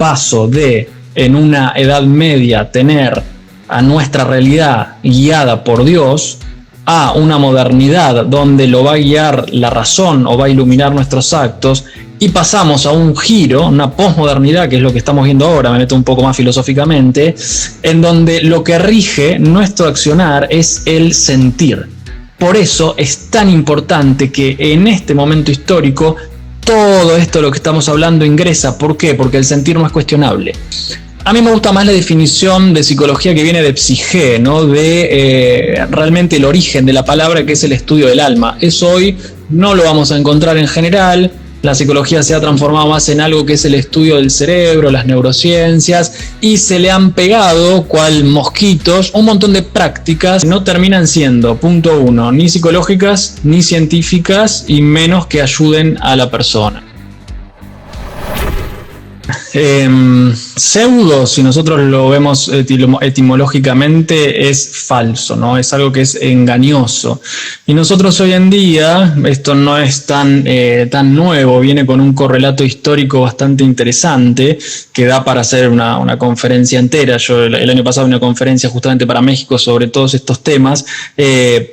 paso de, en una edad media, tener a nuestra realidad guiada por Dios, a una modernidad donde lo va a guiar la razón o va a iluminar nuestros actos, y pasamos a un giro, una posmodernidad, que es lo que estamos viendo ahora, me meto un poco más filosóficamente, en donde lo que rige nuestro accionar es el sentir. Por eso es tan importante que en este momento histórico todo esto de lo que estamos hablando ingresa. ¿Por qué? Porque el sentir no es cuestionable. A mí me gusta más la definición de psicología que viene de psique, ¿no? De realmente el origen de la palabra, que es el estudio del alma. Eso hoy no lo vamos a encontrar en general. La psicología se ha transformado más en algo que es el estudio del cerebro, las neurociencias, y se le han pegado, cual mosquitos, un montón de prácticas que no terminan siendo, punto uno, ni psicológicas, ni científicas, y menos que ayuden a la persona. Pseudo, si nosotros lo vemos etimológicamente, es falso, ¿no? Es algo que es engañoso. Y nosotros hoy en día, esto no es tan nuevo, viene con un correlato histórico bastante interesante, que da para hacer una conferencia entera. Yo el año pasado una conferencia justamente para México sobre todos estos temas,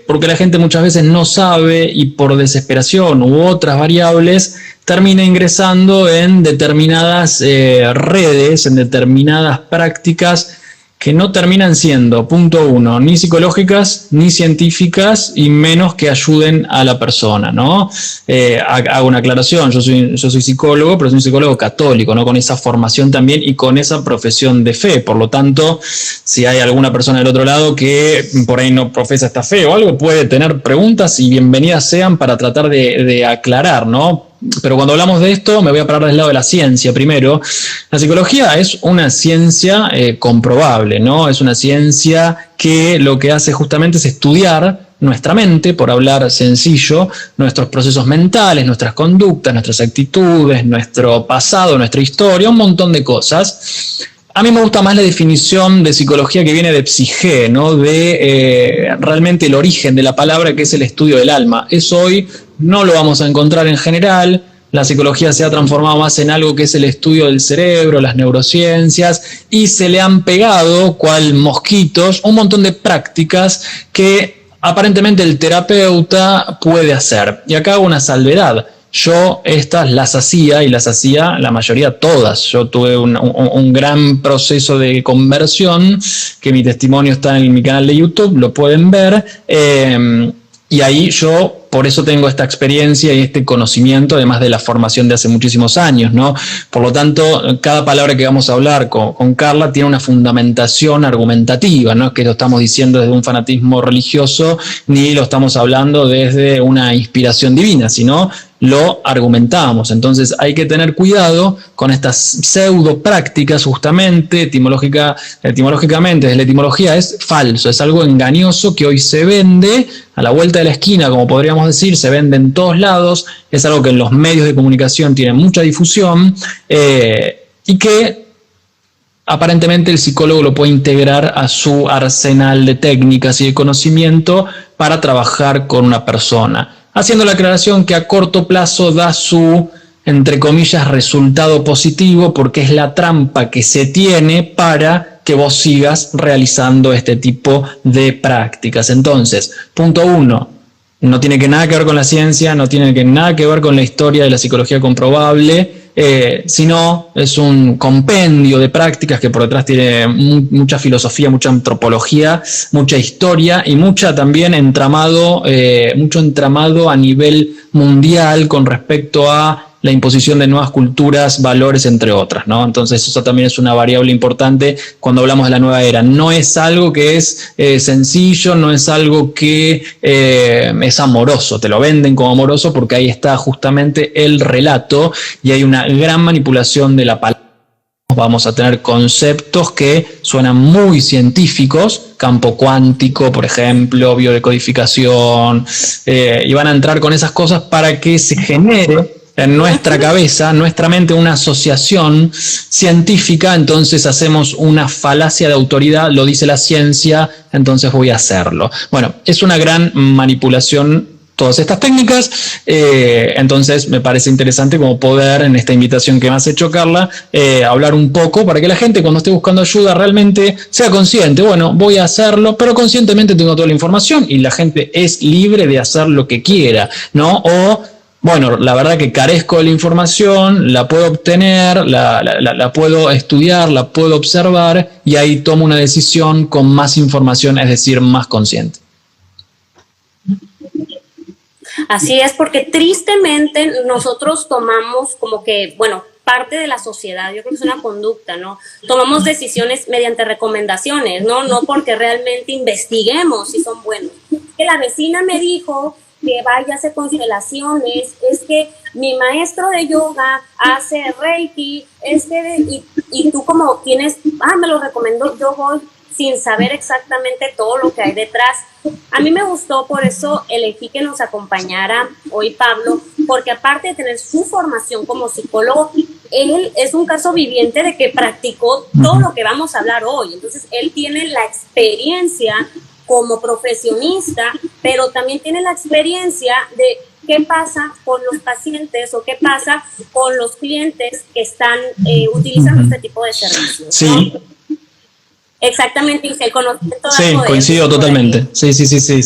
porque la gente muchas veces no sabe, y por desesperación u otras variables, termina ingresando en determinadas redes, en determinadas prácticas que no terminan siendo, punto uno, ni psicológicas, ni científicas, y menos que ayuden a la persona, ¿no? Hago una aclaración, yo soy psicólogo, pero soy un psicólogo católico, ¿no? Con esa formación también y con esa profesión de fe. Por lo tanto, si hay alguna persona del otro lado que por ahí no profesa esta fe o algo, puede tener preguntas, y bienvenidas sean para tratar de aclarar, ¿no? Pero cuando hablamos de esto, me voy a parar del lado de la ciencia primero. La psicología es una ciencia comprobable, ¿no? Es una ciencia que lo que hace justamente es estudiar nuestra mente, por hablar sencillo, nuestros procesos mentales, nuestras conductas, nuestras actitudes, nuestro pasado, nuestra historia, un montón de cosas. A mí me gusta más la definición de psicología que viene de psique, ¿no? De realmente el origen de la palabra, que es el estudio del alma. Eso hoy no lo vamos a encontrar en general. La psicología se ha transformado más en algo que es el estudio del cerebro, las neurociencias, y se le han pegado, cual mosquitos, un montón de prácticas que aparentemente el terapeuta puede hacer. Y acá hago una salvedad. Yo estas las hacía, y las hacía la mayoría todas. Yo tuve un gran proceso de conversión, que mi testimonio está en mi canal de YouTube, lo pueden ver, y ahí yo por eso tengo esta experiencia y este conocimiento, además de la formación de hace muchísimos años, ¿no? Por lo tanto, cada palabra que vamos a hablar con Carla tiene una fundamentación argumentativa, no es que lo estamos diciendo desde un fanatismo religioso, ni lo estamos hablando desde una inspiración divina, sino lo argumentamos. Entonces hay que tener cuidado con estas pseudo prácticas, justamente, etimológicamente, desde la etimología es falso, es algo engañoso que hoy se vende a la vuelta de la esquina, como podríamos decir, se vende en todos lados, es algo que en los medios de comunicación tiene mucha difusión, y que aparentemente el psicólogo lo puede integrar a su arsenal de técnicas y de conocimiento para trabajar con una persona, haciendo la aclaración que a corto plazo da su, entre comillas, resultado positivo, porque es la trampa que se tiene para que vos sigas realizando este tipo de prácticas. Entonces, punto uno, no tiene nada que ver con la ciencia, no tiene nada que ver con la historia de la psicología comprobable, sino es un compendio de prácticas que por detrás tiene mucha filosofía, mucha antropología, mucha historia y mucho entramado a nivel mundial con respecto a la imposición de nuevas culturas, valores, entre otras, ¿no? Entonces eso también es una variable importante cuando hablamos de la nueva era. No es algo que es sencillo, no es algo que es amoroso, te lo venden como amoroso porque ahí está justamente el relato y hay una gran manipulación de la palabra. Vamos a tener conceptos que suenan muy científicos, campo cuántico, por ejemplo, biodecodificación, y van a entrar con esas cosas para que se genere en nuestra cabeza, nuestra mente, una asociación científica. Entonces hacemos una falacia de autoridad, lo dice la ciencia, entonces voy a hacerlo. Bueno, es una gran manipulación todas estas técnicas. Entonces me parece interesante como poder, en esta invitación que me has hecho, Carla, hablar un poco para que la gente cuando esté buscando ayuda realmente sea consciente. Bueno, voy a hacerlo, pero conscientemente tengo toda la información y la gente es libre de hacer lo que quiera, ¿no? O bueno, la verdad que carezco de la información, la puedo obtener, la puedo estudiar, la puedo observar y ahí tomo una decisión con más información, es decir, más consciente. Así es, porque tristemente nosotros tomamos como que, bueno, parte de la sociedad, yo creo que es una conducta, ¿no? Tomamos decisiones mediante recomendaciones, ¿no? No porque realmente investiguemos si son buenos. Que la vecina me dijo que vaya a hacer constelaciones, es que mi maestro de yoga hace reiki, y tú como tienes, me lo recomendó, yo voy sin saber exactamente todo lo que hay detrás. A mí me gustó, por eso elegí que nos acompañara hoy Pablo, porque aparte de tener su formación como psicólogo, él es un caso viviente de que practicó todo lo que vamos a hablar hoy. Entonces, él tiene la experiencia como profesionista, pero también tiene la experiencia de qué pasa con los pacientes o qué pasa con los clientes que están utilizando este tipo de servicios, ¿no? Sí. Exactamente, y el conocimiento. Sí, coincido totalmente. Sí,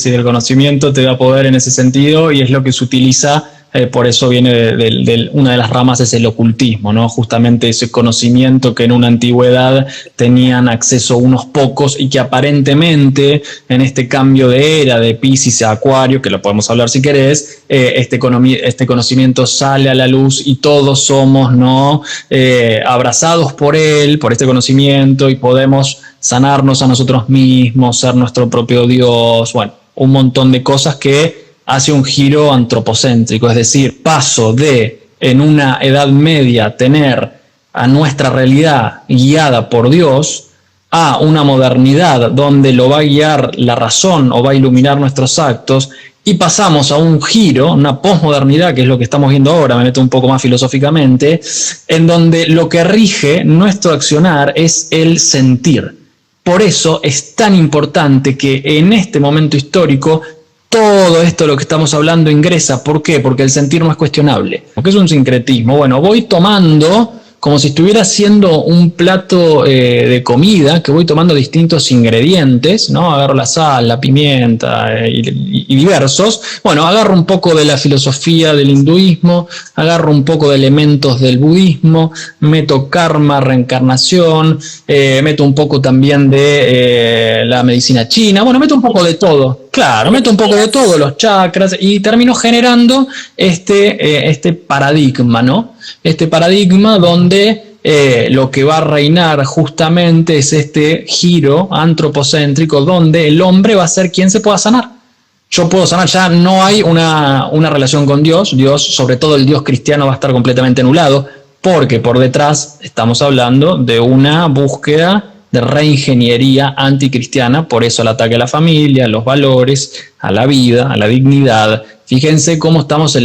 el conocimiento te da poder en ese sentido y es lo que se utiliza, por eso viene de una de las ramas, es el ocultismo, ¿no? Justamente ese conocimiento que en una antigüedad tenían acceso unos pocos y que aparentemente en este cambio de era de Piscis a Acuario, que lo podemos hablar si querés, este conocimiento sale a la luz y todos somos, ¿no? Abrazados por él, por este conocimiento, y podemos sanarnos a nosotros mismos, ser nuestro propio Dios, bueno, un montón de cosas que hace un giro antropocéntrico, es decir, paso de, en una edad media, tener a nuestra realidad guiada por Dios, a una modernidad donde lo va a guiar la razón o va a iluminar nuestros actos, y pasamos a un giro, una posmodernidad, que es lo que estamos viendo ahora, me meto un poco más filosóficamente, en donde lo que rige nuestro accionar es el sentir. Por eso es tan importante que en este momento histórico todo esto de lo que estamos hablando ingresa. ¿Por qué? Porque el sentir no es cuestionable. Porque es un sincretismo. Bueno, voy tomando como si estuviera haciendo un plato de comida, que voy tomando distintos ingredientes, ¿no? Agarro la sal, la pimienta y diversos. Bueno, agarro un poco de la filosofía del hinduismo, agarro un poco de elementos del budismo, meto karma, reencarnación, meto un poco también de la medicina china, bueno, meto un poco de todo. Claro, meto un poco de todo, los chakras, y termino generando este paradigma, ¿no? Este paradigma donde lo que va a reinar justamente es este giro antropocéntrico donde el hombre va a ser quien se pueda sanar. Yo puedo sanar, ya no hay una relación con Dios, sobre todo el Dios cristiano, va a estar completamente anulado, porque por detrás estamos hablando de una búsqueda de reingeniería anticristiana, por eso el ataque a la familia, a los valores, a la vida, a la dignidad. Fíjense cómo estamos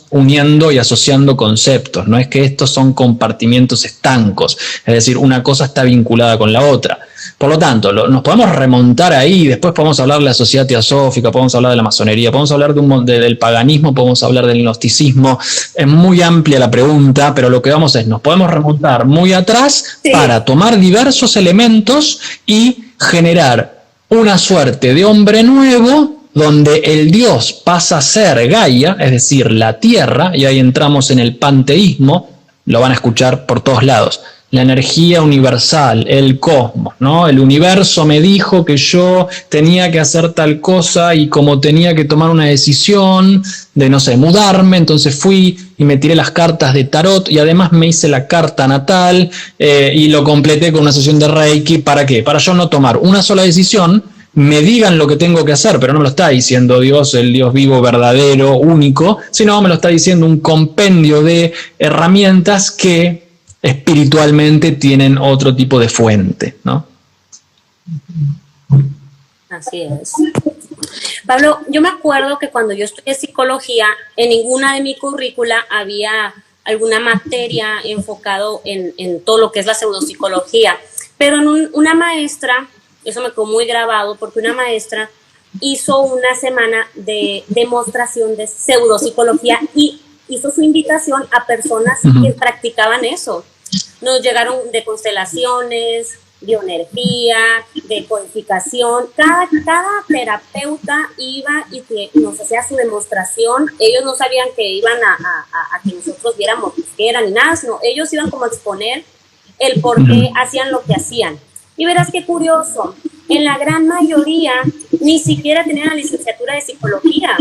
uniendo y asociando conceptos, no es que estos son compartimientos estancos, es decir, una cosa está vinculada con la otra. Por lo tanto, nos podemos remontar ahí, después podemos hablar de la sociedad teosófica, podemos hablar de la masonería, podemos hablar del paganismo, podemos hablar del gnosticismo. Es muy amplia la pregunta, pero lo que vamos es, nos podemos remontar muy atrás para tomar diversos elementos y generar una suerte de hombre nuevo donde el Dios pasa a ser Gaia, es decir, la Tierra, y ahí entramos en el panteísmo, lo van a escuchar por todos lados. La energía universal, el cosmos, ¿no? El universo me dijo que yo tenía que hacer tal cosa y como tenía que tomar una decisión de, no sé, mudarme, entonces fui y me tiré las cartas de tarot y además me hice la carta natal y lo completé con una sesión de Reiki. ¿Para qué? Para yo no tomar una sola decisión, me digan lo que tengo que hacer, pero no me lo está diciendo Dios, el Dios vivo, verdadero, único, sino me lo está diciendo un compendio de herramientas que espiritualmente tienen otro tipo de fuente, ¿no? Así es. Pablo, yo me acuerdo que cuando yo estudié psicología, en ninguna de mi currícula había alguna materia enfocado en todo lo que es la pseudopsicología, pero una maestra, eso me quedó muy grabado, porque una maestra hizo una semana de demostración de pseudopsicología y hizo su invitación a personas que practicaban eso. Nos llegaron de constelaciones, bioenergía, de codificación. Cada terapeuta iba y que nos hacía su demostración. Ellos no sabían que iban a que nosotros viéramos qué eran ni nada, no. Ellos iban como a exponer el por qué hacían lo que hacían. Y verás qué curioso, en la gran mayoría ni siquiera tenían la licenciatura de psicología.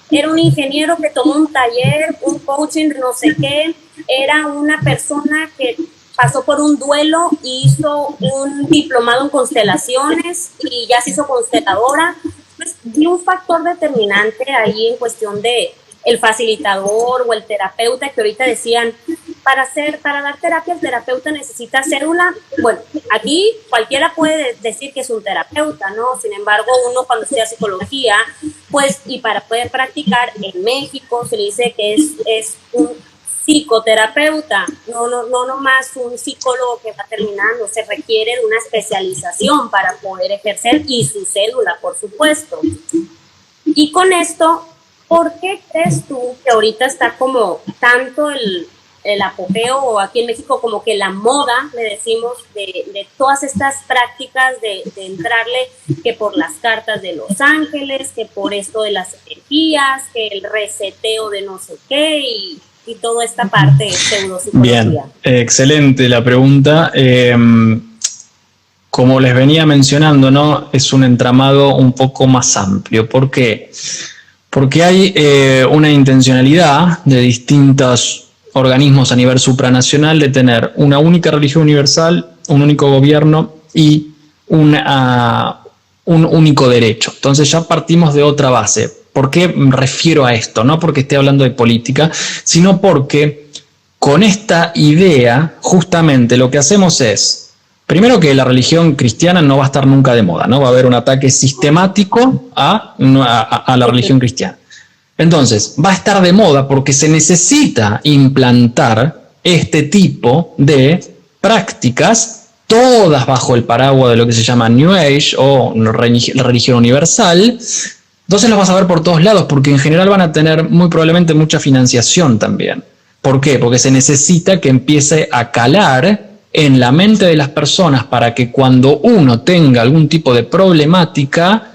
Era un ingeniero que tomó un taller, un coaching, no sé qué. Era una persona que pasó por un duelo y hizo un diplomado en constelaciones y ya se hizo consteladora. Pues dio un factor determinante ahí en cuestión de el facilitador o el terapeuta, que ahorita decían, para dar terapia el terapeuta necesita cédula. Bueno, aquí cualquiera puede decir que es un terapeuta, ¿no? Sin embargo, uno cuando estudia psicología, pues, y para poder practicar en México se le dice que es un psicoterapeuta, no nomás un psicólogo que va terminando, se requiere de una especialización para poder ejercer y su cédula, por supuesto. Y con esto, ¿por qué crees tú que ahorita está como tanto el apogeo, o aquí en México como que la moda, le decimos, de todas estas prácticas de entrarle, que por las cartas de los ángeles, que por esto de las energías, que el reseteo de no sé qué y toda esta parte de pseudopsicología? Bien, excelente la pregunta. Como les venía mencionando, ¿no? Es un entramado un poco más amplio. ¿Por qué? Porque hay una intencionalidad de distintos organismos a nivel supranacional de tener una única religión universal, un único gobierno y un único derecho. Entonces ya partimos de otra base. ¿Por qué me refiero a esto? No porque esté hablando de política, sino porque con esta idea justamente lo que hacemos es, primero, que la religión cristiana no va a estar nunca de moda, ¿no? Va a haber un ataque sistemático a la religión cristiana. Entonces, va a estar de moda porque se necesita implantar este tipo de prácticas, todas bajo el paraguas de lo que se llama New Age o religión universal. Entonces los vas a ver por todos lados, porque en general van a tener muy probablemente mucha financiación también. ¿Por qué? Porque se necesita que empiece a calar en la mente de las personas para que cuando uno tenga algún tipo de problemática,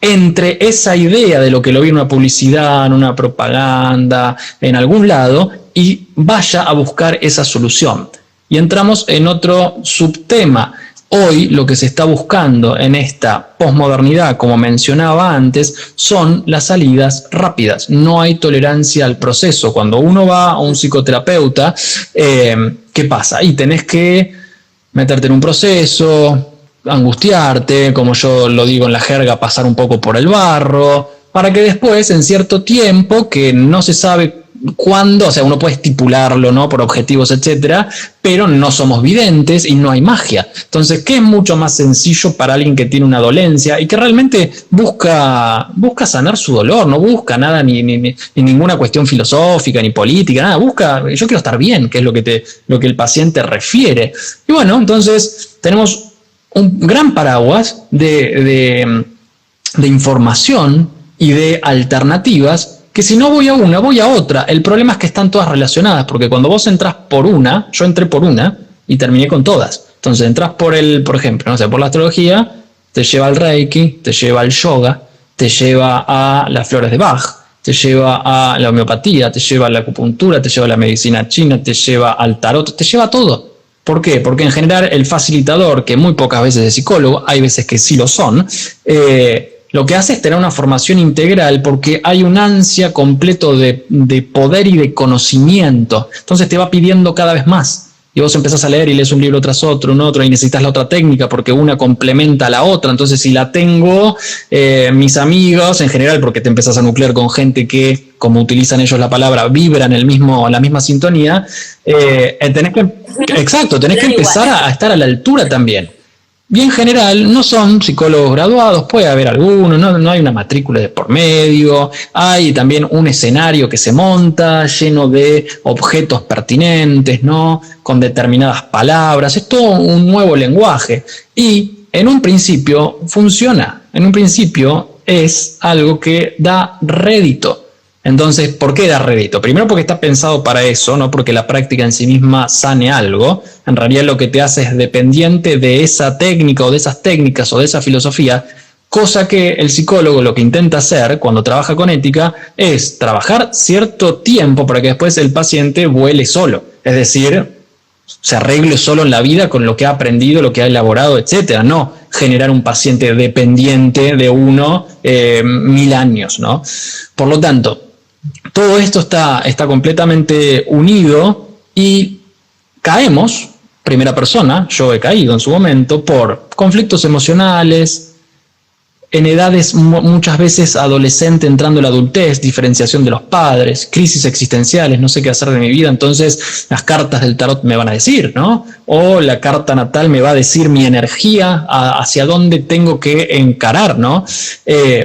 entre esa idea de lo que lo vi en una publicidad, en una propaganda, en algún lado, y vaya a buscar esa solución. Y entramos en otro subtema. Hoy lo que se está buscando en esta posmodernidad, como mencionaba antes, son las salidas rápidas. No hay tolerancia al proceso. Cuando uno va a un psicoterapeuta, ¿qué pasa? Y tenés que meterte en un proceso, angustiarte, como yo lo digo en la jerga, pasar un poco por el barro, para que después, en cierto tiempo, que no se sabe cuándo, o sea, uno puede estipularlo, ¿no? Por objetivos, etcétera, pero no somos videntes y no hay magia. Entonces, ¿qué es mucho más sencillo para alguien que tiene una dolencia y que realmente busca sanar su dolor? No busca nada, ni ninguna cuestión filosófica, ni política, nada. Busca, yo quiero estar bien, que es lo que el paciente refiere. Y bueno, entonces tenemos un gran paraguas de información y de alternativas, que si no voy a una, voy a otra. El problema es que están todas relacionadas, porque cuando vos entras por una, yo entré por una y terminé con todas. Entonces entras por ejemplo, no sé, por la astrología, te lleva al Reiki, te lleva al yoga, te lleva a las flores de Bach, te lleva a la homeopatía, te lleva a la acupuntura, te lleva a la medicina china, te lleva al tarot, te lleva a todo. ¿Por qué? Porque en general el facilitador, que muy pocas veces es psicólogo, hay veces que sí lo son, lo que hace es tener una formación integral, porque hay un ansia completo de poder y de conocimiento. Entonces te va pidiendo cada vez más. Y vos empezás a leer y lees un libro tras otro, un otro, y necesitas la otra técnica porque una complementa a la otra. Entonces, si la tengo, mis amigos, en general, porque te empezás a nuclear con gente que, como utilizan ellos la palabra, vibran la misma sintonía, tenés que empezar a estar a la altura también. Y en general no son psicólogos graduados, puede haber algunos, no hay una matrícula de por medio, hay también un escenario que se monta lleno de objetos pertinentes, ¿no? Con determinadas palabras, es todo un nuevo lenguaje. Y en un principio funciona, en un principio es algo que da rédito. Entonces, ¿por qué da rédito? Primero porque está pensado para eso, no porque la práctica en sí misma sane algo. En realidad lo que te hace es dependiente de esa técnica o de esas técnicas o de esa filosofía, cosa que el psicólogo lo que intenta hacer cuando trabaja con ética es trabajar cierto tiempo para que después el paciente vuele solo. Es decir, se arregle solo en la vida con lo que ha aprendido, lo que ha elaborado, etcétera. No generar un paciente dependiente de uno 1000 años, ¿no? Por lo tanto, todo esto está completamente unido y caemos, primera persona, yo he caído en su momento, por conflictos emocionales, en edades muchas veces adolescente entrando en la adultez, diferenciación de los padres, crisis existenciales, no sé qué hacer de mi vida, entonces las cartas del tarot me van a decir, ¿no? O la carta natal me va a decir mi energía, hacia dónde tengo que encarar, ¿no?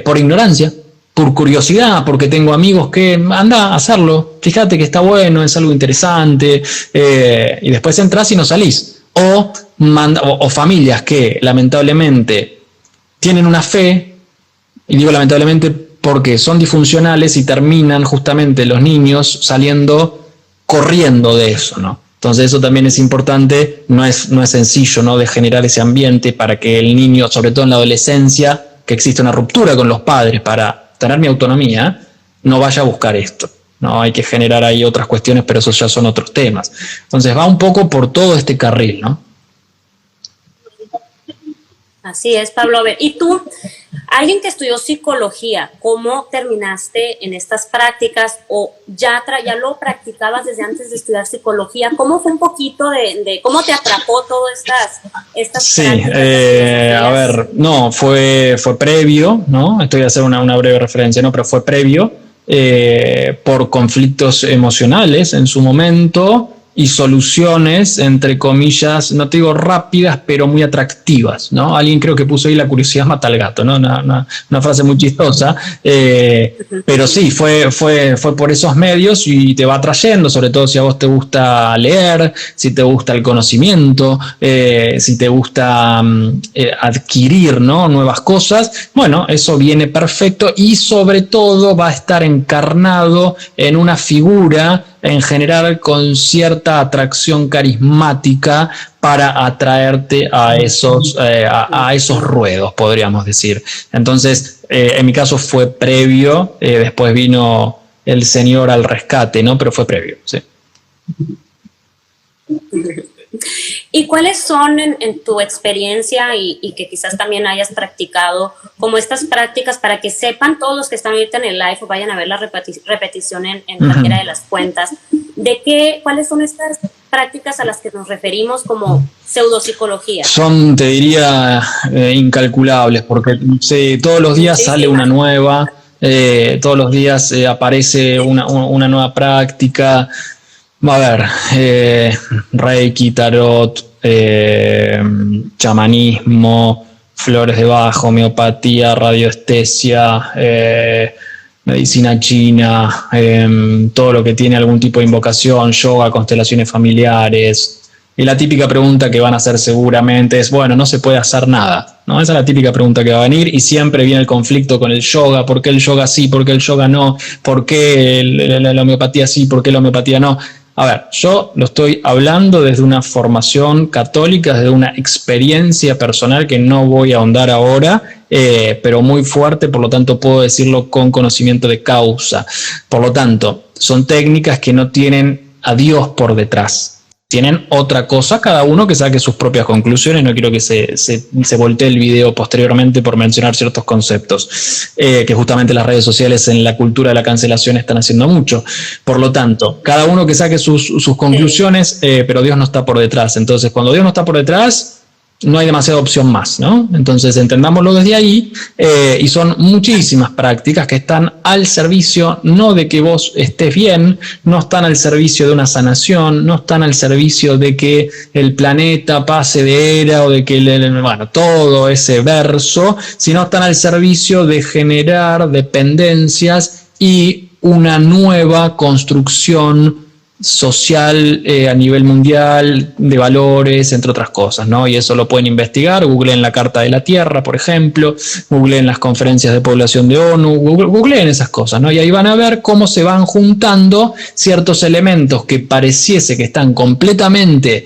Por ignorancia, por curiosidad, porque tengo amigos que anda a hacerlo, fíjate que está bueno, es algo interesante, y después entras y no salís. O familias que lamentablemente tienen una fe, y digo lamentablemente porque son disfuncionales y terminan justamente los niños saliendo corriendo de eso, ¿no? Entonces eso también es importante, no es sencillo, ¿no?, de generar ese ambiente para que el niño, sobre todo en la adolescencia, que existe una ruptura con los padres para tener mi autonomía, no vaya a buscar esto. No, hay que generar ahí otras cuestiones, pero esos ya son otros temas. Entonces va un poco por todo este carril, ¿no? Así es, Pablo. A ver, y tú, alguien que estudió psicología, ¿cómo terminaste en estas prácticas o ya lo practicabas desde antes de estudiar psicología? ¿Cómo fue un poquito de cómo te atrapó todas estas sí, prácticas? a ver, no, fue previo, ¿no? Esto voy a hacer una breve referencia, ¿no? Pero fue previo por conflictos emocionales en su momento y soluciones, entre comillas, no te digo rápidas, pero muy atractivas, ¿no? Alguien creo que puso ahí la curiosidad mata al gato, ¿no? Una frase muy chistosa, pero sí, fue por esos medios y te va atrayendo, sobre todo si a vos te gusta leer, si te gusta el conocimiento, si te gusta adquirir, ¿no?, nuevas cosas. Bueno, eso viene perfecto y sobre todo va a estar encarnado en una figura en general con cierta atracción carismática para atraerte a esos ruedos, podríamos decir. Entonces, en mi caso fue previo, después vino el señor al rescate, ¿no? Pero fue previo, sí. ¿Y cuáles son en tu experiencia y que quizás también hayas practicado como estas prácticas para que sepan todos los que están ahorita en el live o vayan a ver la repetición en cualquiera de las cuentas, cuáles son estas prácticas a las que nos referimos como pseudopsicología? Son, te diría, incalculables, porque todos los días sale una nueva, todos los días aparece una nueva práctica. A ver, Reiki, Tarot, chamanismo, flores de Bach, homeopatía, radioestesia, medicina china, todo lo que tiene algún tipo de invocación, yoga, constelaciones familiares. Y la típica pregunta que van a hacer seguramente es, bueno, no se puede hacer nada, ¿no? Esa es la típica pregunta que va a venir y siempre viene el conflicto con el yoga. ¿Por qué el yoga sí? ¿Por qué el yoga no? ¿Por qué la homeopatía sí? ¿Por qué la homeopatía no? A ver, yo lo estoy hablando desde una formación católica, desde una experiencia personal que no voy a ahondar ahora, pero muy fuerte, por lo tanto puedo decirlo con conocimiento de causa. Por lo tanto, son técnicas que no tienen a Dios por detrás. Tienen otra cosa, cada uno que saque sus propias conclusiones. No quiero que se voltee el video posteriormente por mencionar ciertos conceptos, que justamente las redes sociales en la cultura de la cancelación están haciendo mucho. Por lo tanto, cada uno que saque sus conclusiones, pero Dios no está por detrás. Entonces, cuando Dios no está por detrás, no hay demasiada opción más, ¿no? Entonces, entendámoslo desde ahí, y son muchísimas prácticas que están al servicio, no de que vos estés bien, no están al servicio de una sanación, no están al servicio de que el planeta pase de era o de que, bueno, todo ese verso, sino están al servicio de generar dependencias y una nueva construcción social a nivel mundial, de valores, entre otras cosas, ¿no? Y eso lo pueden investigar, googleen la Carta de la Tierra, por ejemplo, googleen las conferencias de población de ONU, googleen esas cosas, ¿no? Y ahí van a ver cómo se van juntando ciertos elementos que pareciese que están completamente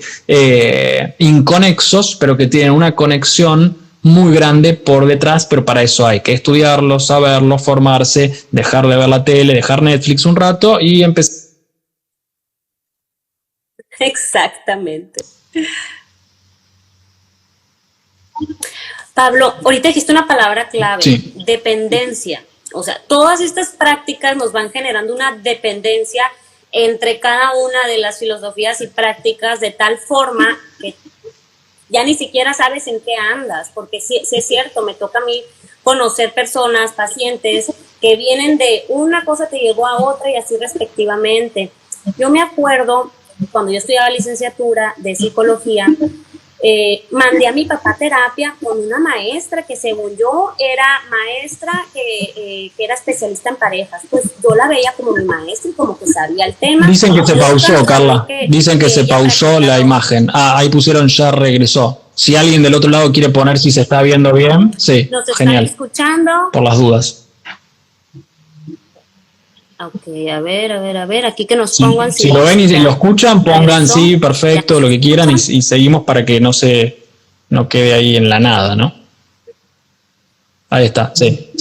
inconexos, pero que tienen una conexión muy grande por detrás, pero para eso hay que estudiarlo, saberlo, formarse, dejar de ver la tele, dejar Netflix un rato y empezar. Exactamente. Pablo, ahorita dijiste una palabra clave, Sí. Dependencia. O sea, todas estas prácticas nos van generando una dependencia entre cada una de las filosofías y prácticas de tal forma que ya ni siquiera sabes en qué andas, porque sí es cierto, me toca a mí conocer personas, pacientes, que vienen de una cosa te llevó a otra y así respectivamente. Yo me acuerdo, cuando yo estudiaba licenciatura de psicología, mandé a mi papá a terapia con una maestra que según yo era maestra que era especialista en parejas. Pues yo la veía como mi maestra y como que sabía el tema. Dicen que se pausó, Carla. Dicen que se pausó la imagen. Ah, ahí pusieron ya regresó. Si alguien del otro lado quiere poner si se está viendo bien, sí, ¿Nos genial. están escuchando? Por las dudas. Ok, a ver, aquí que nos Sí, pongan si lo ven y lo escuchan, pongan Regresó. sí, perfecto, lo que quieran y seguimos para que no quede ahí en la nada, ¿no? Ahí está, sí,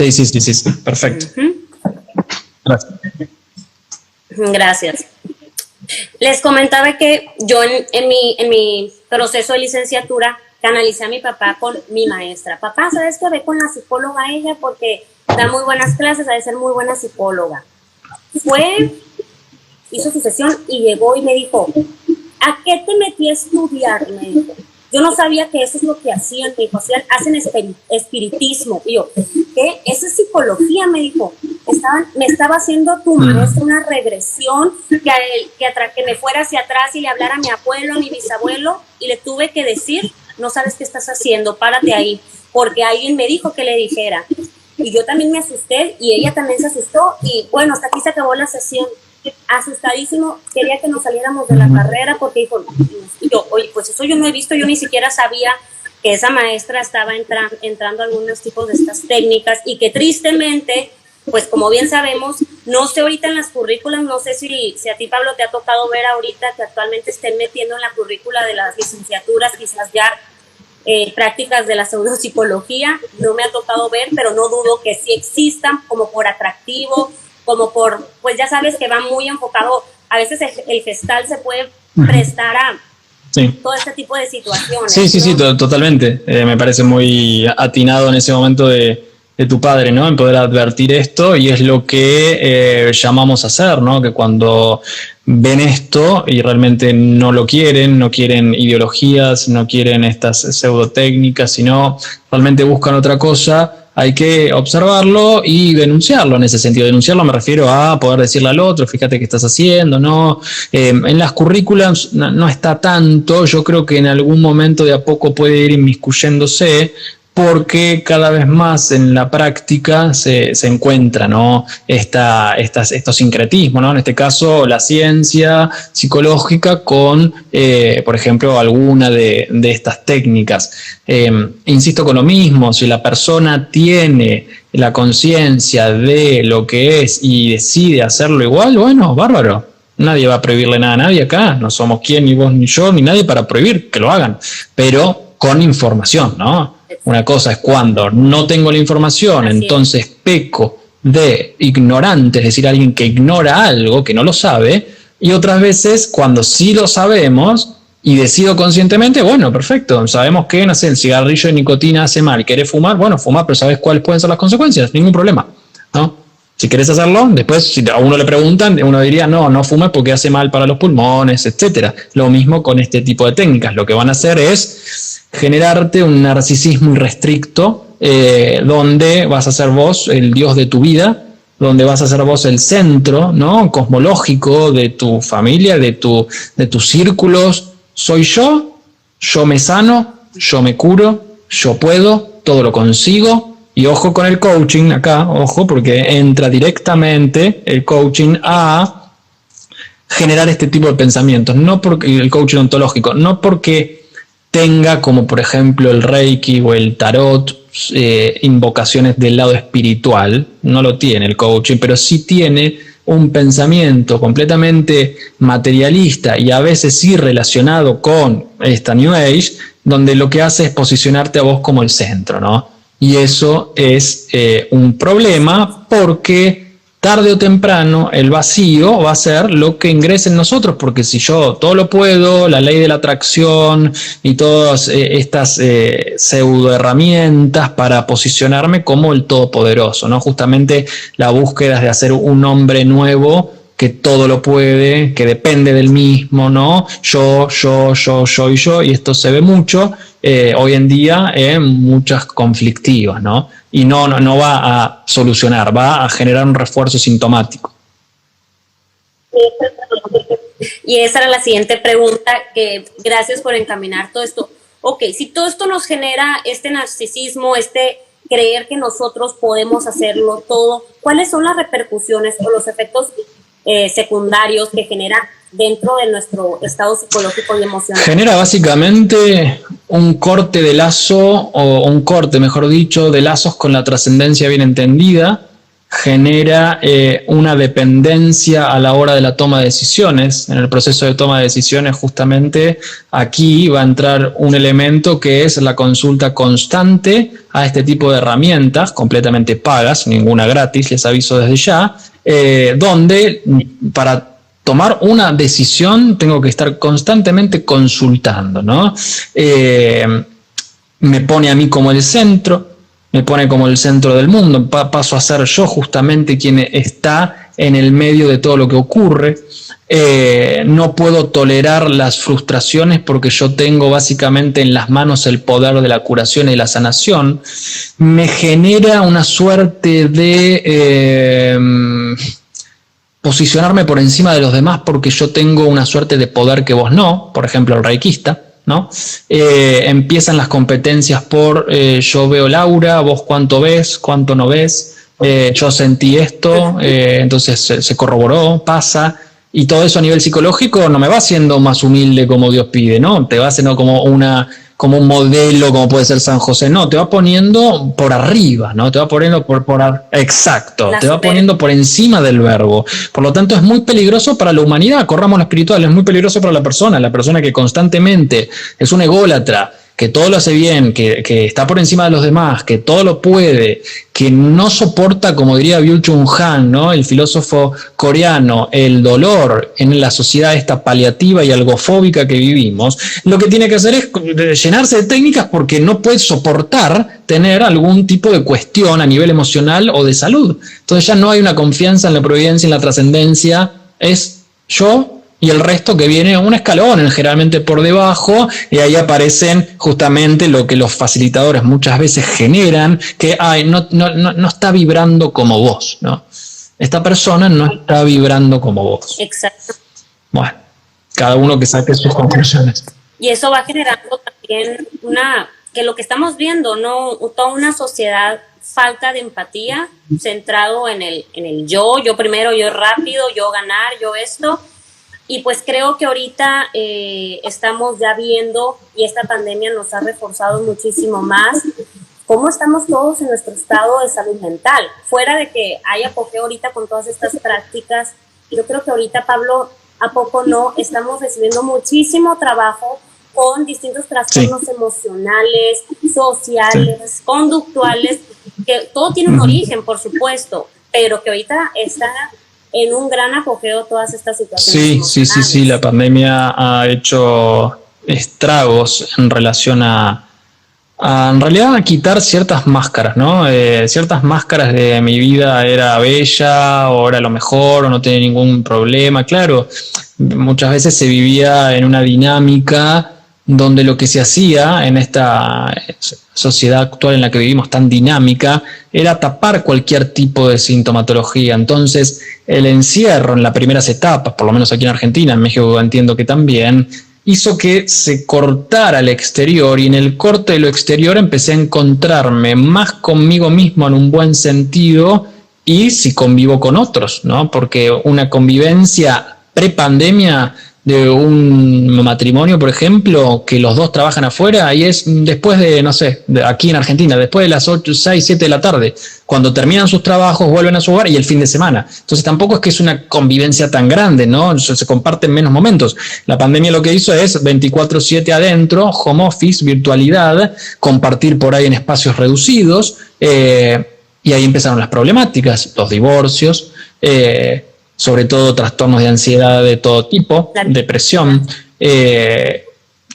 perfecto. Gracias. Gracias. Les comentaba que yo en mi proceso de licenciatura canalicé a mi papá con mi maestra. Papá, ¿sabes qué? Ve con la psicóloga ella porque da muy buenas clases, ha de ser muy buena psicóloga. Hizo su sesión y llegó y me dijo, ¿a qué te metí a estudiar? Me dijo. Yo no sabía que eso es lo que hacían, me dijo, hacen espiritismo. Y yo, ¿qué? Eso es psicología, me dijo. Me estaba haciendo tu maestra una regresión, que me fuera hacia atrás y le hablara a mi abuelo, a mi bisabuelo, y le tuve que decir, no sabes qué estás haciendo, párate ahí, porque alguien me dijo que le dijera. Y yo también me asusté y ella también se asustó y bueno, hasta aquí se acabó la sesión. Asustadísimo, quería que nos saliéramos de la carrera porque dijo, y yo, oye, pues eso yo no he visto, yo ni siquiera sabía que esa maestra estaba entrando a algunos tipos de estas técnicas y que tristemente, pues como bien sabemos, no sé ahorita en las currículas, no sé si a ti, Pablo, te ha tocado ver ahorita que actualmente estén metiendo en la currícula de las licenciaturas quizás ya prácticas de la pseudopsicología, no me ha tocado ver, pero no dudo que sí existan como por atractivo, como por, pues ya sabes que va muy enfocado, a veces el gestal se puede prestar a todo este tipo de situaciones. Sí, ¿no? Totalmente. Me parece muy atinado en ese momento de tu padre, ¿no? En poder advertir esto y es lo que llamamos a hacer, ¿no? Que cuando ven esto y realmente no quieren ideologías, no quieren estas pseudotécnicas, sino realmente buscan otra cosa, hay que observarlo y denunciarlo en ese sentido. Denunciarlo me refiero a poder decirle al otro, fíjate qué estás haciendo, ¿no? En las currículas no está tanto, yo creo que en algún momento de a poco puede ir inmiscuyéndose, porque cada vez más en la práctica se encuentra, ¿no? Estos sincretismos, ¿no? En este caso, la ciencia psicológica con, por ejemplo, alguna de estas técnicas. Insisto con lo mismo, si la persona tiene la conciencia de lo que es y decide hacerlo igual, bueno, bárbaro. Nadie va a prohibirle nada a nadie acá, no somos quién, ni vos, ni yo, ni nadie para prohibir que lo hagan, pero con información, ¿no? Una cosa es cuando no tengo la información, entonces peco de ignorante, es decir, alguien que ignora algo, que no lo sabe, y otras veces cuando sí lo sabemos y decido conscientemente, bueno, perfecto, sabemos que, no sé, el cigarrillo de nicotina hace mal, ¿querés fumar? Bueno, fumar, pero ¿sabes cuáles pueden ser las consecuencias? Ningún problema, ¿no? Si querés hacerlo, después si a uno le preguntan, uno diría, no fumes porque hace mal para los pulmones, etcétera. Lo mismo con este tipo de técnicas, lo que van a hacer es generarte un narcisismo irrestricto, donde vas a ser vos el dios de tu vida, donde vas a ser vos el centro, ¿no? Cosmológico de tu familia, de tus círculos. Soy yo me sano, yo me curo, yo puedo, todo lo consigo. Y ojo con el coaching acá, ojo, porque entra directamente el coaching a generar este tipo de pensamientos, no porque el coaching ontológico, no porque tenga, como por ejemplo el Reiki o el Tarot, invocaciones del lado espiritual, no lo tiene el coaching, pero sí tiene un pensamiento completamente materialista y a veces sí relacionado con esta New Age, donde lo que hace es posicionarte a vos como el centro, ¿no? Y eso es un problema porque tarde o temprano el vacío va a ser lo que ingrese en nosotros, porque si yo todo lo puedo, la ley de la atracción y todas estas pseudo herramientas para posicionarme como el todopoderoso, ¿no? Justamente la búsqueda es de hacer un hombre nuevo que todo lo puede, que depende del mismo, ¿no? Yo, y esto se ve mucho hoy en día en muchas conflictivas, ¿no? Y no va a solucionar, va a generar un refuerzo sintomático. Y esa era la siguiente pregunta, que gracias por encaminar todo esto. Ok, si todo esto nos genera este narcisismo, este creer que nosotros podemos hacerlo todo, ¿cuáles son las repercusiones o los efectos secundarios que genera dentro de nuestro estado psicológico y emocional? Genera básicamente un corte de lazo, o un corte, mejor dicho, de lazos con la trascendencia bien entendida. Genera una dependencia a la hora de la toma de decisiones. En el proceso de toma de decisiones, justamente aquí va a entrar un elemento que es la consulta constante a este tipo de herramientas, completamente pagas, ninguna gratis, les aviso desde ya, donde para tomar una decisión tengo que estar constantemente consultando, ¿no? Me pone a mí como el centro, me pone como el centro del mundo, paso a ser yo justamente quien está en el medio de todo lo que ocurre. No puedo tolerar las frustraciones porque yo tengo básicamente en las manos el poder de la curación y la sanación. Me genera una suerte de posicionarme por encima de los demás porque yo tengo una suerte de poder que vos no, por ejemplo el reikista, ¿no? Empiezan las competencias por yo veo Laura, vos cuánto ves, cuánto no ves, yo sentí esto, entonces se corroboró, pasa, y todo eso a nivel psicológico no me va haciendo más humilde como Dios pide, ¿no? Te va haciendo como un modelo, como puede ser San José, no, te va poniendo por arriba, ¿no? Te va poniendo exacto, te va poniendo por encima del verbo. Por lo tanto, es muy peligroso para la humanidad, corramos lo espiritual, es muy peligroso para la persona que constantemente es un ególatra, que todo lo hace bien, que está por encima de los demás, que todo lo puede, que no soporta, como diría Byung-Chul Han, ¿no? El filósofo coreano, el dolor en la sociedad esta paliativa y algofóbica que vivimos, lo que tiene que hacer es llenarse de técnicas porque no puede soportar tener algún tipo de cuestión a nivel emocional o de salud. Entonces ya no hay una confianza en la providencia, en la trascendencia, es yo y el resto que viene un escalón, generalmente por debajo, y ahí aparecen justamente lo que los facilitadores muchas veces generan, que no está vibrando como vos, ¿no? Esta persona no está vibrando como vos. Exacto. Bueno, cada uno que saque sus conclusiones. Y eso va generando también que lo que estamos viendo, ¿no? Toda una sociedad falta de empatía, centrado en el yo primero, yo rápido, yo ganar, yo esto. Y pues creo que ahorita estamos ya viendo, y esta pandemia nos ha reforzado muchísimo más, cómo estamos todos en nuestro estado de salud mental. Fuera de que haya apogeo ahorita con todas estas prácticas, yo creo que ahorita, Pablo, ¿a poco no? Estamos recibiendo muchísimo trabajo con distintos trastornos emocionales, sociales, conductuales, que todo tiene un origen, por supuesto, pero que ahorita está en un gran apogeo todas estas situaciones. Sí, la pandemia ha hecho estragos en relación en realidad a quitar ciertas máscaras, ¿no? Ciertas máscaras de mi vida era bella, o era lo mejor, o no tenía ningún problema. Claro, muchas veces se vivía en una dinámica donde lo que se hacía en esta sociedad actual en la que vivimos tan dinámica era tapar cualquier tipo de sintomatología. Entonces, el encierro en las primeras etapas, por lo menos aquí en Argentina, en México entiendo que también, hizo que se cortara el exterior, y en el corte de lo exterior empecé a encontrarme más conmigo mismo en un buen sentido, y si convivo con otros, ¿no? Porque una convivencia prepandemia de un matrimonio, por ejemplo, que los dos trabajan afuera y es después de, no sé, aquí en Argentina, después de las 8, 6, 7 de la tarde, cuando terminan sus trabajos, vuelven a su hogar y el fin de semana. Entonces tampoco es que es una convivencia tan grande, ¿no? Se comparten menos momentos. La pandemia lo que hizo es 24/7 adentro, home office, virtualidad, compartir por ahí en espacios reducidos, y ahí empezaron las problemáticas, los divorcios, sobre todo trastornos de ansiedad de todo tipo, depresión,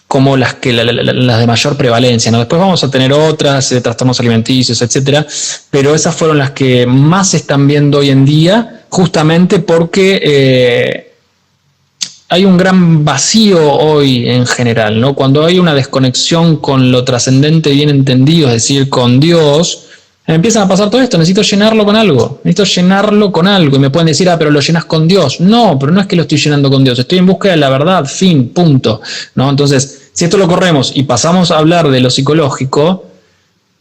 como las de mayor prevalencia, ¿no? Después vamos a tener otras, trastornos alimenticios, etcétera, pero esas fueron las que más se están viendo hoy en día, justamente porque hay un gran vacío hoy en general, ¿no? Cuando hay una desconexión con lo trascendente bien entendido, es decir, con Dios, empiezan a pasar todo esto, necesito llenarlo con algo, y me pueden decir, pero lo llenas con Dios. No, pero no es que lo estoy llenando con Dios, estoy en busca de la verdad, fin, punto, ¿no? Entonces, si esto lo corremos y pasamos a hablar de lo psicológico,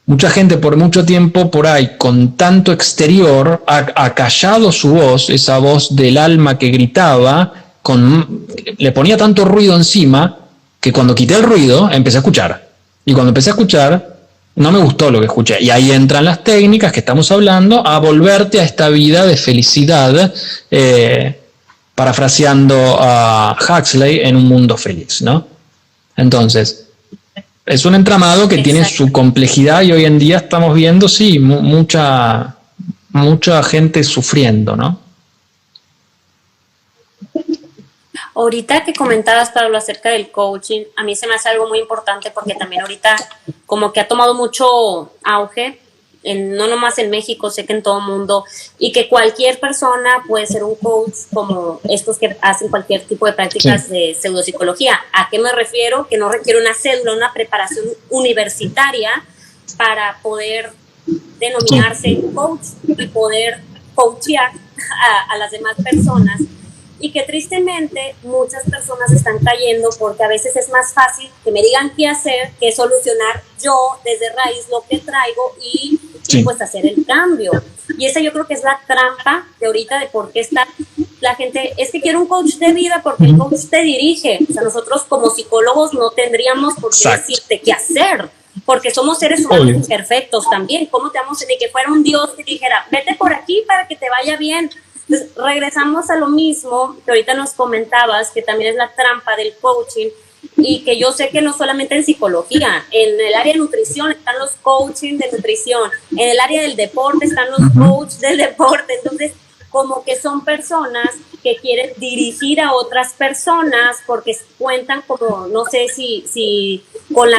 mucha gente por mucho tiempo por ahí, con tanto exterior, ha callado su voz, esa voz del alma que gritaba, le ponía tanto ruido encima, que cuando quité el ruido, empecé a escuchar. Y cuando empecé a escuchar, no me gustó lo que escuché. Y ahí entran las técnicas que estamos hablando a volverte a esta vida de felicidad, parafraseando a Huxley, en un mundo feliz, ¿no? Entonces, es un entramado que tiene su complejidad y hoy en día estamos viendo, sí, mucha gente sufriendo, ¿no? Ahorita que comentabas, Pablo, acerca del coaching, a mí se me hace algo muy importante porque también ahorita como que ha tomado mucho auge, no nomás en México, sé que en todo el mundo, y que cualquier persona puede ser un coach como estos que hacen cualquier tipo de prácticas de pseudopsicología. ¿A qué me refiero? Que no requiere una cédula, una preparación universitaria para poder denominarse coach y poder coachear a las demás personas. Y que tristemente muchas personas están cayendo porque a veces es más fácil que me digan qué hacer que solucionar yo desde raíz lo que traigo y pues hacer el cambio. Y esa yo creo que es la trampa de ahorita de por qué está la gente, es que quiero un coach de vida porque el coach te dirige. O sea, nosotros como psicólogos no tendríamos por qué decirte qué hacer, porque somos seres humanos imperfectos también. ¿Cómo te vamos a decir que fuera un Dios que dijera, vete por aquí para que te vaya bien? Entonces, regresamos a lo mismo que ahorita nos comentabas, que también es la trampa del coaching, y que yo sé que no solamente en psicología, en el área de nutrición están los coaching de nutrición, en el área del deporte están los coaches del deporte. Entonces, como que son personas que quieren dirigir a otras personas porque cuentan como, no sé si con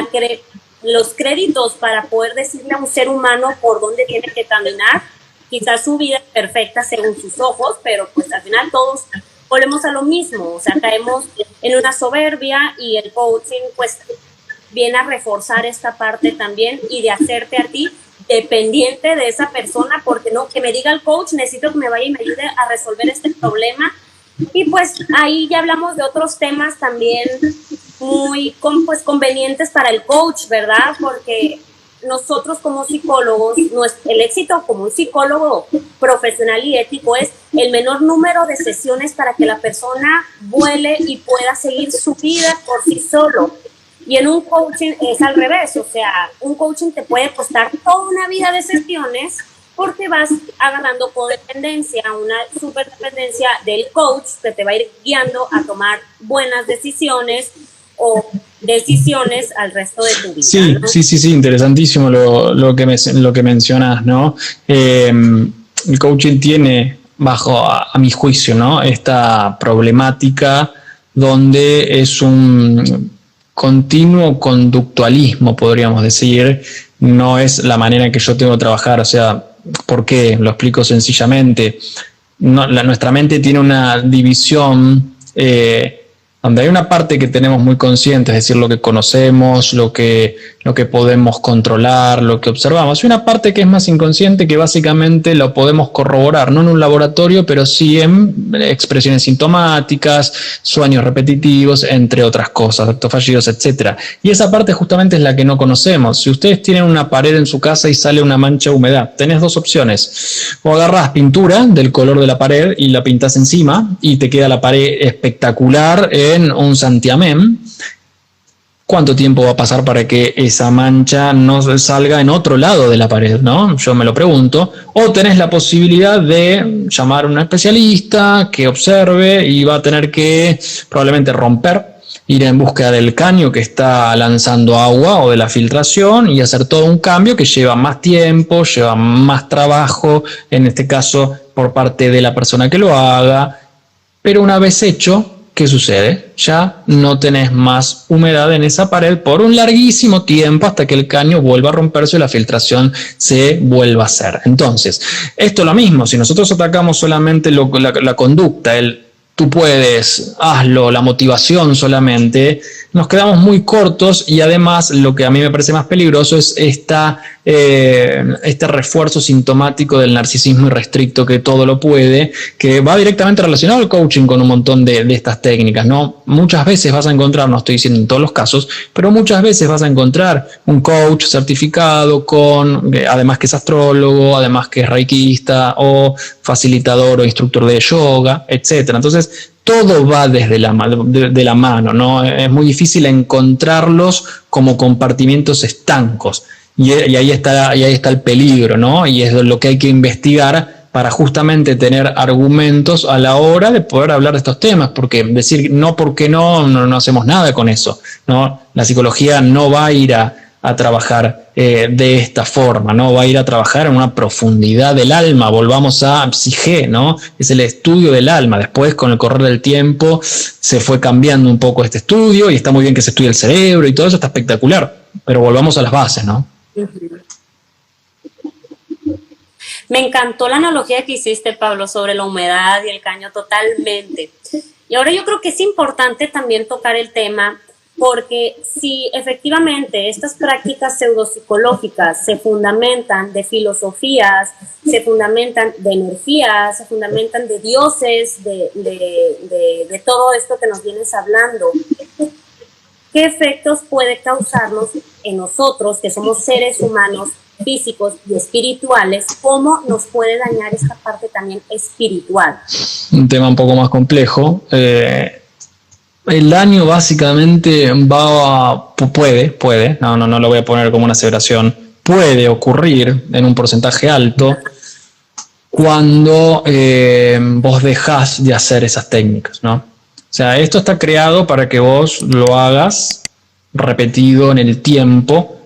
los créditos para poder decirle a un ser humano por dónde tiene que caminar. Quizás su vida es perfecta según sus ojos, pero pues al final todos volvemos a lo mismo, o sea, caemos en una soberbia y el coaching pues viene a reforzar esta parte también y de hacerte a ti dependiente de esa persona, porque no, que me diga el coach, necesito que me vaya y me ayude a resolver este problema. Y pues ahí ya hablamos de otros temas también muy convenientes para el coach, ¿verdad? Porque nosotros como psicólogos, el éxito como un psicólogo profesional y ético es el menor número de sesiones para que la persona vuele y pueda seguir su vida por sí solo. Y en un coaching es al revés, o sea, un coaching te puede costar toda una vida de sesiones porque vas agarrando codependencia, una superdependencia del coach que te va a ir guiando a tomar buenas decisiones o decisiones al resto de tu vida. Sí, ¿no? Sí, interesantísimo lo que mencionas, ¿no? El coaching tiene, a mi juicio, ¿no?, esta problemática donde es un continuo conductualismo, podríamos decir, no es la manera en que yo tengo que trabajar. O sea, ¿por qué? Lo explico sencillamente. Nuestra mente tiene una división donde hay una parte que tenemos muy consciente, es decir, lo que conocemos, lo que lo que podemos controlar, lo que observamos, y una parte que es más inconsciente, que básicamente lo podemos corroborar, no en un laboratorio, pero sí en expresiones sintomáticas, sueños repetitivos, entre otras cosas, actos fallidos, etc. Y esa parte justamente es la que no conocemos. Si ustedes tienen una pared en su casa y sale una mancha de humedad, tenés dos opciones: o agarrás pintura del color de la pared y la pintás encima y te queda la pared espectacular en un santiamén. ¿Cuánto tiempo va a pasar para que esa mancha no salga en otro lado de la pared, ¿no? Yo me lo pregunto. O tenés la posibilidad de llamar a un especialista que observe y va a tener que probablemente romper, ir en búsqueda del caño que está lanzando agua o de la filtración y hacer todo un cambio que lleva más tiempo, lleva más trabajo, en este caso por parte de la persona que lo haga. Pero una vez hecho, ¿qué sucede? Ya no tenés más humedad en esa pared por un larguísimo tiempo hasta que el caño vuelva a romperse y la filtración se vuelva a hacer. Entonces, esto es lo mismo. Si nosotros atacamos solamente la conducta, el tú puedes, hazlo, la motivación solamente, nos quedamos muy cortos y además lo que a mí me parece más peligroso es este refuerzo sintomático del narcisismo irrestricto que todo lo puede, que va directamente relacionado al coaching con un montón de estas técnicas, ¿no? Muchas veces vas a encontrar, no estoy diciendo en todos los casos, pero muchas veces vas a encontrar un coach certificado además que es astrólogo, además que es reikista o facilitador o instructor de yoga, etcétera. Entonces, todo va desde de la mano, ¿no? Es muy difícil encontrarlos como compartimientos estancos y ahí está el peligro, ¿no? Y es lo que hay que investigar para justamente tener argumentos a la hora de poder hablar de estos temas, porque decir no porque no hacemos nada con eso, ¿no? La psicología no va a ir a trabajar de esta forma, ¿no? Va a ir a trabajar en una profundidad del alma. Volvamos a Psique, ¿no? Es el estudio del alma. Después, con el correr del tiempo, se fue cambiando un poco este estudio y está muy bien que se estudie el cerebro y todo eso está espectacular, pero volvamos a las bases, ¿no? Me encantó la analogía que hiciste, Pablo, sobre la humedad y el caño totalmente. Y ahora yo creo que es importante también tocar el tema, porque si efectivamente estas prácticas pseudopsicológicas se fundamentan de filosofías, se fundamentan de energías, se fundamentan de dioses, de todo esto que nos vienes hablando, ¿qué efectos puede causarnos en nosotros, que somos seres humanos, físicos y espirituales? ¿Cómo nos puede dañar esta parte también espiritual? Un tema un poco más complejo. El daño básicamente puede, no lo voy a poner como una aseveración, puede ocurrir en un porcentaje alto cuando vos dejás de hacer esas técnicas, ¿no? O sea, esto está creado para que vos lo hagas repetido en el tiempo,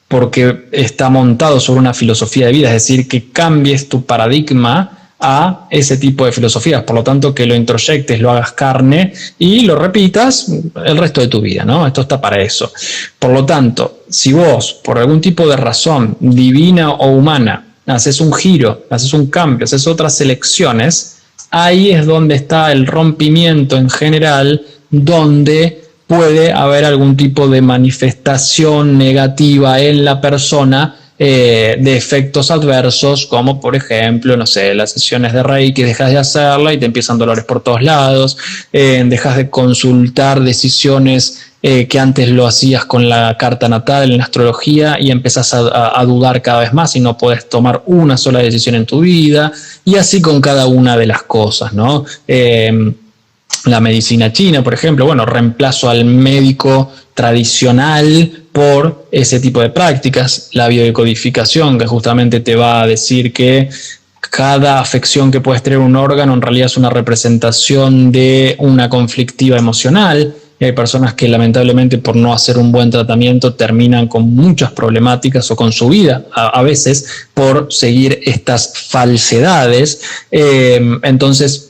porque está montado sobre una filosofía de vida, es decir, que cambies tu paradigma a ese tipo de filosofías, por lo tanto que lo introyectes, lo hagas carne y lo repitas el resto de tu vida, ¿no? Esto está para eso. Por lo tanto, si vos, por algún tipo de razón divina o humana, haces un giro, haces un cambio, haces otras elecciones, ahí es donde está el rompimiento en general, donde puede haber algún tipo de manifestación negativa en la persona, de efectos adversos, como por ejemplo, no sé, las sesiones de Reiki, dejas de hacerla y te empiezan dolores por todos lados, dejas de consultar decisiones que antes lo hacías con la carta natal en la astrología y empezás a dudar cada vez más y no puedes tomar una sola decisión en tu vida, y así con cada una de las cosas, ¿no? La medicina china, por ejemplo, bueno, reemplazo al médico tradicional por ese tipo de prácticas. La biodecodificación, que justamente te va a decir que cada afección que puedes tener un órgano en realidad es una representación de una conflictiva emocional. Y hay personas que lamentablemente por no hacer un buen tratamiento terminan con muchas problemáticas o con su vida, a veces por seguir estas falsedades. Entonces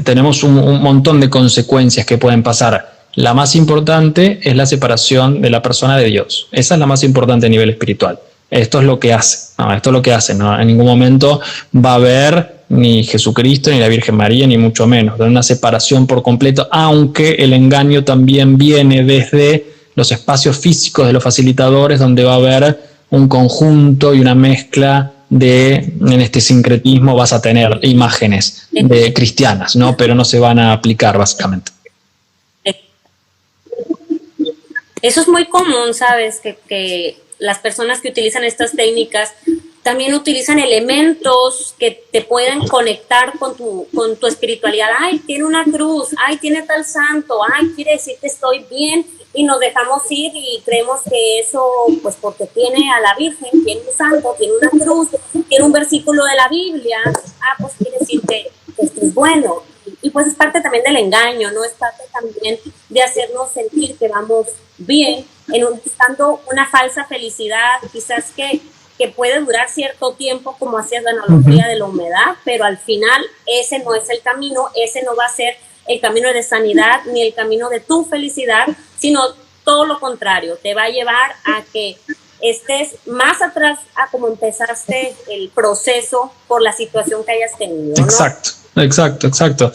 tenemos un montón de consecuencias que pueden pasar. La más importante es la separación de la persona de Dios. Esa es la más importante a nivel espiritual. Esto es lo que hace. Esto es lo que hace, ¿no? En ningún momento va a haber ni Jesucristo ni la Virgen María, ni mucho menos. De una separación por completo, aunque el engaño también viene desde los espacios físicos de los facilitadores, donde va a haber un conjunto y una mezcla en este sincretismo vas a tener imágenes de cristianas, ¿no? Pero no se van a aplicar básicamente. Eso es muy común, ¿sabes? Que las personas que utilizan estas técnicas también utilizan elementos que te pueden conectar con tu espiritualidad. Ay, tiene una cruz, ay, tiene tal santo, ay, quiere decir que estoy bien, y nos dejamos ir y creemos que eso, pues porque tiene a la Virgen, tiene un santo, tiene una cruz, tiene un versículo de la Biblia, pues quiere decir que esto es bueno. Y pues es parte también del engaño, ¿no? Es parte también de hacernos sentir que vamos bien, buscando una falsa felicidad, quizás que puede durar cierto tiempo, como hacías la analogía de la humedad, pero al final ese no es el camino, ese no va a ser el camino de sanidad ni el camino de tu felicidad, sino todo lo contrario, te va a llevar a que estés más atrás a como empezaste el proceso por la situación que hayas tenido, ¿no? Exacto.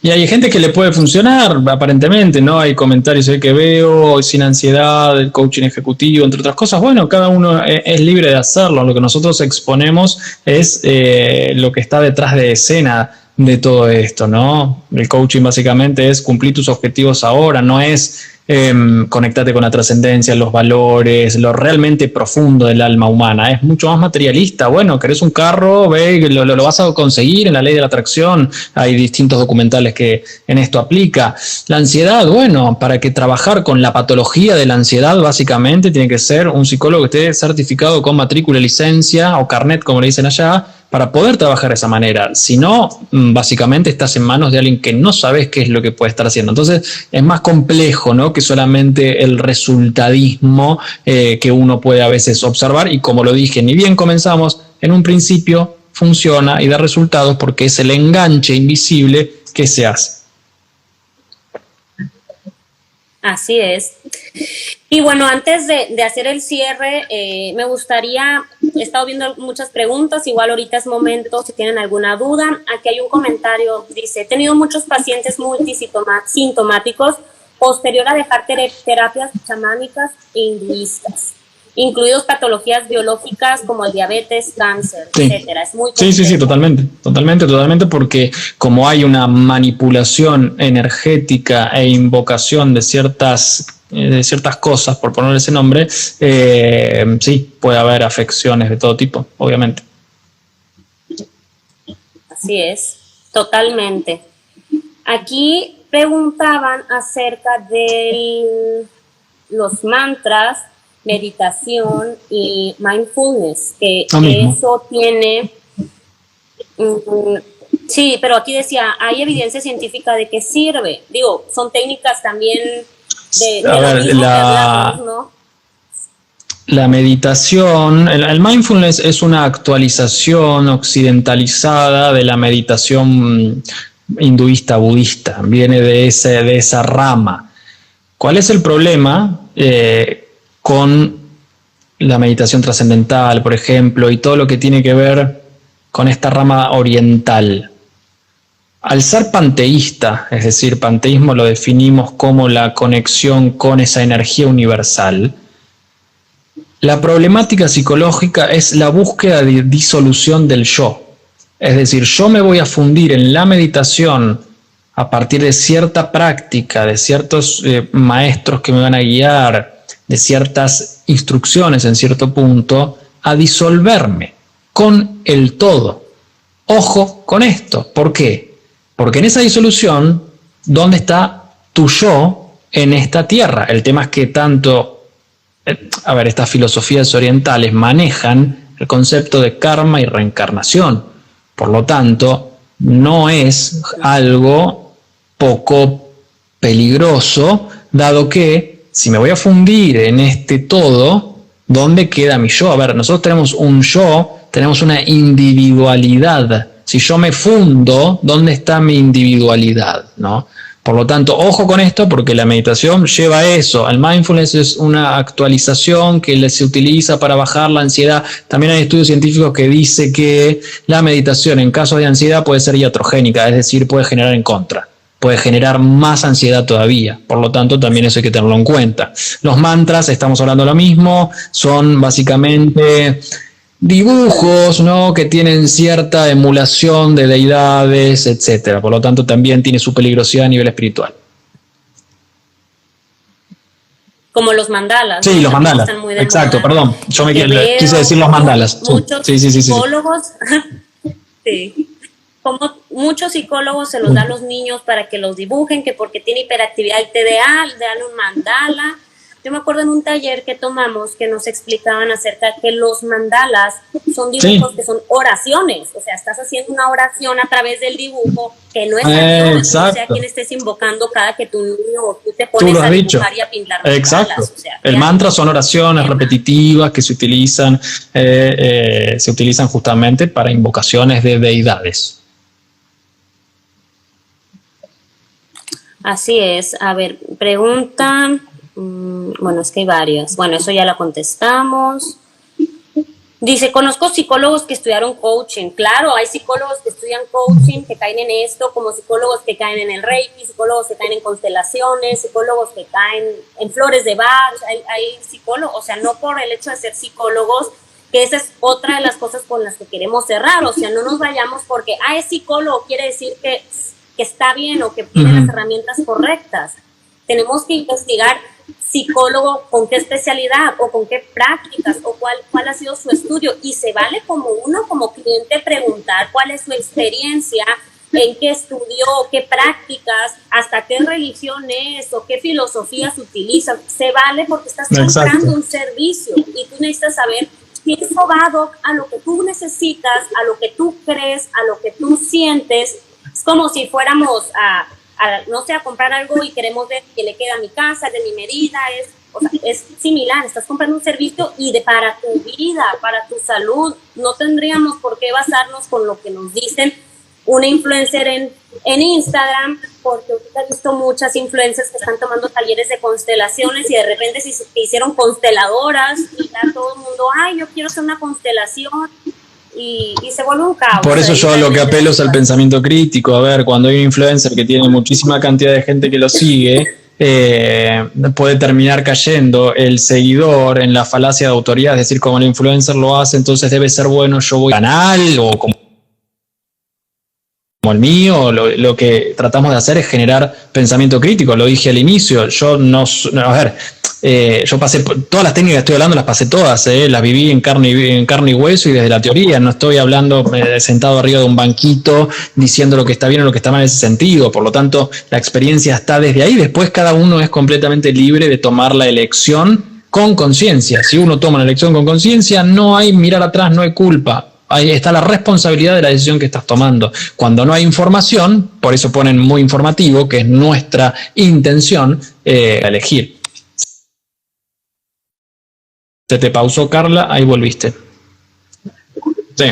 Y hay gente que le puede funcionar, aparentemente, ¿no? Hay comentarios ahí que veo, sin ansiedad, el coaching ejecutivo, entre otras cosas. Bueno, cada uno es libre de hacerlo. Lo que nosotros exponemos es lo que está detrás de escena de todo esto, ¿no? El coaching básicamente es cumplir tus objetivos ahora, no es conectarte con la trascendencia, los valores, lo realmente profundo del alma humana. Es mucho más materialista. Bueno, querés un carro, ve, lo vas a conseguir en la ley de la atracción. Hay distintos documentales que en esto aplica. La ansiedad, bueno, para que trabajar con la patología de la ansiedad, básicamente tiene que ser un psicólogo que esté certificado con matrícula, licencia o carnet, como le dicen allá, para poder trabajar de esa manera. Si no, básicamente estás en manos de alguien que no sabes qué es lo que puede estar haciendo. Entonces es más complejo, ¿no?, que solamente el resultadismo que uno puede a veces observar. Y como lo dije, ni bien comenzamos, en un principio funciona y da resultados porque es el enganche invisible que se hace. Así es. Y bueno, antes de hacer el cierre, me gustaría, he estado viendo muchas preguntas, igual ahorita es momento, si tienen alguna duda. Aquí hay un comentario, dice, he tenido muchos pacientes multisintomáticos posterior a dejar terapias chamánicas e hinduistas, incluidos patologías biológicas como el diabetes, cáncer, etcétera. Es muy complejo. Sí, totalmente, porque como hay una manipulación energética e invocación de ciertas cosas, por poner ese nombre, sí, puede haber afecciones de todo tipo, obviamente. Así es, totalmente. Aquí preguntaban acerca de los mantras, meditación y mindfulness, que eso tiene... sí, pero aquí decía, hay evidencia científica de que sirve. Digo, son técnicas también de lo mismo que hablamos, ¿no? La meditación, el mindfulness es una actualización occidentalizada de la meditación hinduista, budista, viene de esa rama. ¿Cuál es el problema con la meditación trascendental, por ejemplo, y todo lo que tiene que ver con esta rama oriental? Al ser panteísta, es decir, panteísmo lo definimos como la conexión con esa energía universal, la problemática psicológica es la búsqueda de disolución del yo. Es decir, yo me voy a fundir en la meditación a partir de cierta práctica, de ciertos maestros que me van a guiar, de ciertas instrucciones en cierto punto, a disolverme con el todo. Ojo con esto. ¿Por qué? Porque en esa disolución, ¿dónde está tu yo en esta tierra? El tema es que estas filosofías orientales manejan el concepto de karma y reencarnación. Por lo tanto, no es algo poco peligroso, dado que si me voy a fundir en este todo, ¿dónde queda mi yo? A ver, nosotros tenemos un yo, tenemos una individualidad. Si yo me fundo, ¿dónde está mi individualidad? ¿No? Por lo tanto, ojo con esto porque la meditación lleva a eso. El mindfulness es una actualización que se utiliza para bajar la ansiedad. También hay estudios científicos que dicen que la meditación en caso de ansiedad puede ser iatrogénica, es decir, puede generar en contra. puede generar más ansiedad todavía. Por lo tanto, también eso hay que tenerlo en cuenta. Los mantras, estamos hablando de lo mismo, son básicamente dibujos, ¿no?, que tienen cierta emulación de deidades, etcétera. Por lo tanto, también tiene su peligrosidad a nivel espiritual. Como los mandalas. Sí, ¿no? los También mandalas. están muy de Exacto, moda. perdón. Yo me Veo quise decir los mandalas. muchos Sí. psicólogos, sí, como muchos psicólogos se los da a los niños para que los dibujen, que porque tiene hiperactividad y TDA, le dan un mandala. Yo me acuerdo en un taller que tomamos que nos explicaban acerca que los mandalas son dibujos que son oraciones, o sea, estás haciendo una oración a través del dibujo que no es a Dios, no sea quien estés invocando cada que tu niño o tú te pones a dibujar y a pintar mandalas. Exacto. O sea, el mantra son oraciones repetitivas que se utilizan justamente para invocaciones de deidades. Así es. A ver, pregunta. Bueno, es que hay varias. Bueno, eso ya la contestamos. Dice, conozco psicólogos que estudiaron coaching. Claro, hay psicólogos que estudian coaching, que caen en esto, como psicólogos que caen en el Reiki, psicólogos que caen en constelaciones, psicólogos que caen en flores de Bach. Hay psicólogos, o sea, no por el hecho de ser psicólogos, que esa es otra de las cosas con las que queremos cerrar. O sea, no nos vayamos porque, es psicólogo, quiere decir que está bien o que tiene las herramientas correctas. Tenemos que investigar psicólogo con qué especialidad o con qué prácticas o cuál ha sido su estudio, y se vale como uno como cliente preguntar cuál es su experiencia, en qué estudió, qué prácticas, hasta qué religión es o qué filosofías utilizan. Se vale porque estás comprando un servicio y tú necesitas saber si es sobado a lo que tú necesitas, a lo que tú crees, a lo que tú sientes. Es como si fuéramos no sé, a comprar algo y queremos ver que le queda a mi casa, de mi medida, es similar, estás comprando un servicio y para tu vida, para tu salud. No tendríamos por qué basarnos con lo que nos dicen una influencer en Instagram, porque he visto muchas influencers que están tomando talleres de constelaciones y de repente se hicieron consteladoras y ya todo el mundo, yo quiero hacer una constelación. Y se vuelve un caos. Por eso yo lo que apelo es al pensamiento crítico. A ver, cuando hay un influencer que tiene muchísima cantidad de gente que lo sigue, puede terminar cayendo el seguidor en la falacia de autoridad, es decir, como el influencer lo hace, entonces debe ser bueno, yo voy al canal o como el mío. Lo que tratamos de hacer es generar pensamiento crítico. Lo dije al inicio, yo pasé todas las técnicas que estoy hablando, las pasé todas, las viví en carne y hueso y desde la teoría. No estoy hablando sentado arriba de un banquito diciendo lo que está bien o lo que está mal en ese sentido. Por lo tanto, la experiencia está desde ahí. Después cada uno es completamente libre de tomar la elección con conciencia. Si uno toma la elección con conciencia, no hay mirar atrás, no hay culpa. Ahí está la responsabilidad de la decisión que estás tomando. Cuando no hay información, por eso ponen muy informativo, que es nuestra intención, elegir. Se te pausó, Carla, ahí volviste. Sí.